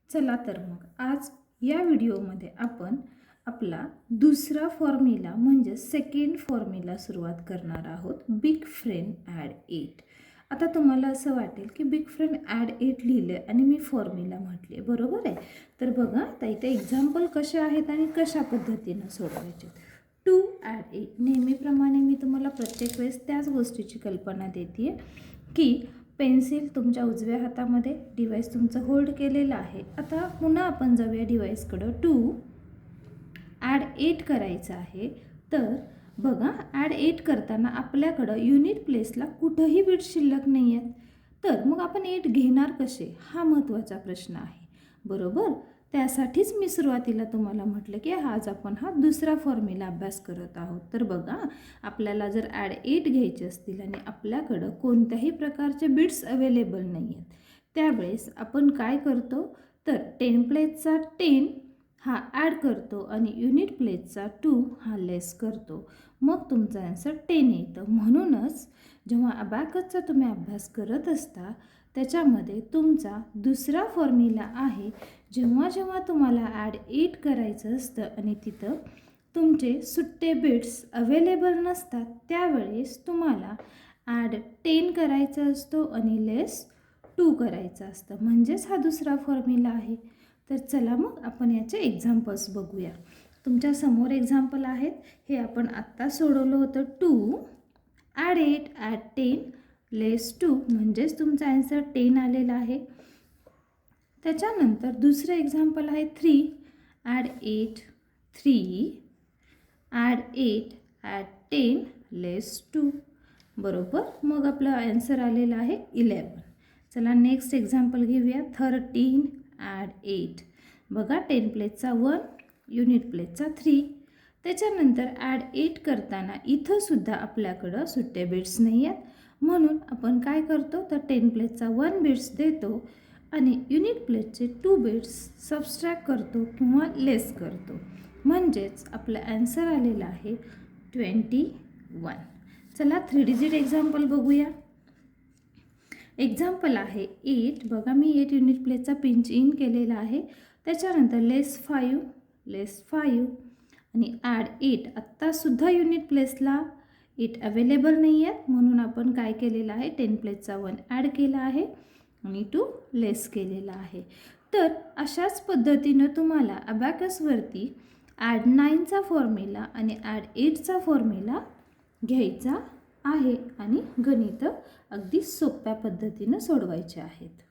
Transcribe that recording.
चला तर मग आज या व्हिडिओमध्ये आपण आपला दुसरा फॉर्म्युला म्हणजे सेकंड फॉर्म्युला सुरुवात करणार आहोत. Big friend add 8. आता तुम्हाला असं वाटेल की बिग फ्रेंड ॲड 8 लिहिले आणि मी फॉर्म्युला म्हटले, बरोबर आहे. तर बघा आता इथे एक्झाम्पल कसे आहेत आणि कशा पद्धतीनं सोडवायचे. 2 ॲड 8 नेहमीप्रमाणे मी तुम्हाला प्रत्येक वेळेस त्याच गोष्टीची कल्पना देते की पेन्सिल तुमच्या उजव्या हातामध्ये, डिव्हाइस तुमचं होल्ड केलेलं आहे. आता पुन्हा आपण जाऊया डिव्हाइसकडं. 2 ॲड 8 करायचं आहे. तर बघा ॲड 8 करताना आपल्याकडं युनिट प्लेसला कुठंही बीट शिल्लक नाही आहेत. तर मग आपण 8 घेणार कसे, हा महत्त्वाचा प्रश्न आहे, बरोबर. त्यासाठीच मी सुरुवातीला तुम्हाला म्हटलं की आज आपण हा दुसरा फॉर्म्युला अभ्यास करत आहोत. तर बघा आपल्याला जर ॲड 8 घ्यायचे असतील आणि आपल्याकडं कोणत्याही प्रकारचे बिट्स अवेलेबल नाही आहेत, त्यावेळेस आपण काय करतो, तर 10 प्लेसचा 10 हा ॲड करतो आणि युनिट प्लेसचा 2 हा लेस करतो. मग तुमचा आन्सर 10 येतं. म्हणूनच जेव्हा अबॅकसचा तुम्ही अभ्यास करत असता त्याच्यामध्ये तुमचा दुसरा फॉर्म्युला आहे. जेव्हा जेव्हा तुम्हाला ॲड 8 करायचं असतं आणि तिथं तुमचे सुट्टे बिट्स अवेलेबल नसतात, त्यावेळेस तुम्हाला ॲड 10 करायचा असतो आणि लेस 2 करायचं असतं. म्हणजेच हा दुसरा फॉर्म्युला आहे. तर चला मग आपण याचे एक्झाम्पल्स बघूया. तुमच्या समोर एक्झाम्पल आहेत, हे आपण आत्ता सोडवलं होतं. 2 ॲड 8 ॲड 10 लेस 2 म्हणजेच तुमचा आन्सर 10 आलेला आहे. त्याच्यानंतर दुसरं एक्झाम्पल आहे 3 ॲड 8 3 ॲड 8 ॲड 10 लेस 2, बरोबर. मग आपलं आन्सर आलेलं आहे 11. चला नेक्स्ट एक्झाम्पल घेऊया. 13 ॲड 8. बघा 10 प्लेसचा 1 युनिट प्लेसचा 3. त्याच्यानंतर ॲड 8 करताना इथंसुद्धा आपल्याकडं सुट्टे बिट्स नाही आहेत. म्हणून आपण काय करतो, तर 10 प्लेसचा 1 बिट्स देतो आणि युनिट प्लेसचे 2 बिट्स सबस्ट्रॅक्ट करतो किंवा लेस करतो. म्हणजेच आपलं ॲन्सर आलेलं आहे 21. चला 3 डिजिट एक्झाम्पल बघूया. एक्झाम्पल आहे 8. बघा मी 8 युनिट प्लेसचा पिंच इन केलेला आहे. त्याच्यानंतर लेस 5 आणि ॲड 8. आत्तासुद्धा युनिट प्लेसला 8 अवेलेबल नाही आहेत, म्हणून आपण काय केलेलं आहे, 10 प्लेसचा 1 ॲड केला आहे आणि 2 लेस केलेला आहे. तर अशाच पद्धतीनं तुम्हाला अबॅकसवरती ॲड 9चा फॉर्म्युला आणि ॲड 8चा फॉर्म्युला घ्यायचा आहे आणि गणितं अगदी सोप्या पद्धतीनं सोडवायचे आहेत.